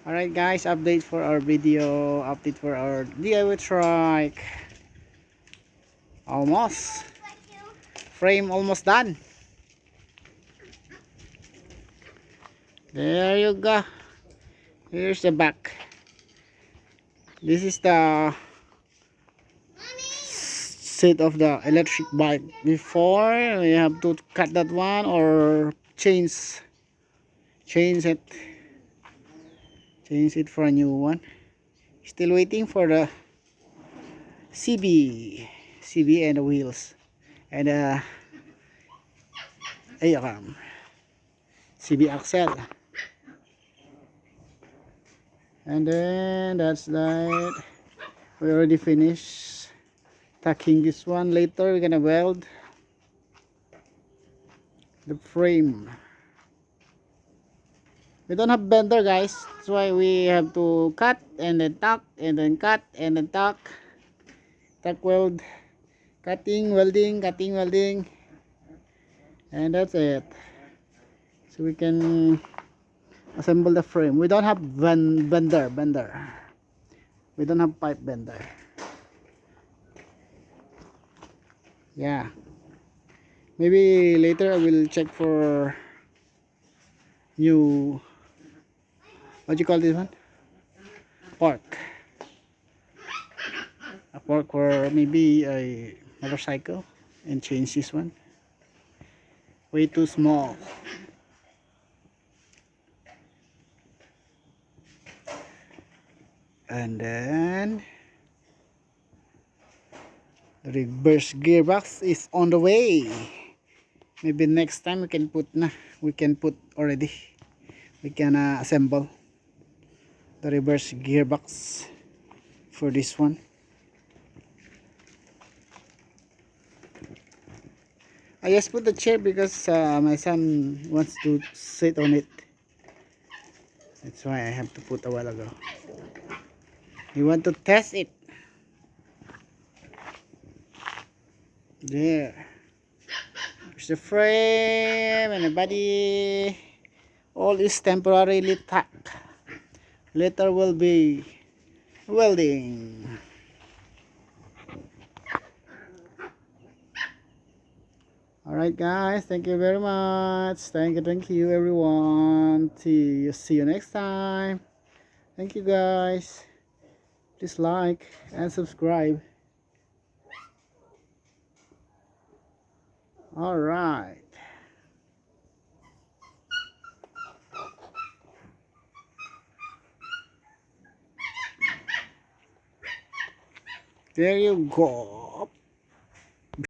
Alright guys, update for our video, update for our DIY trike. Almost. Frame almost done. There you go. Here's the back. This is the seat of the electric bike. Before, we have to cut that one or change it. Change it for a new one. Still waiting for the CB and the wheels and CB axle, and then that's that. We already finished tacking this one. Later we're gonna weld the frame. We don't have bender guys, that's why we have to cut and then tack and then cut and then tack weld, cutting, welding, and that's it. So we can assemble the frame. We don't have bender. We don't have pipe bender. Yeah, maybe later I will check for new, what you call this one, park, a park or maybe a motorcycle, and change this one. Way too small. And then the reverse gearbox is on the way. Maybe next time we can put already. We can assemble the reverse gearbox for this one. I just put the chair because my son wants to sit on it. That's why I have to put a while ago. You want to test it. There. There's the frame and the body. All is temporarily tacked. Later will be welding. Alright guys, thank you very much. Thank you everyone. See you next time. Thank you guys. Please like and subscribe. Alright. There you go.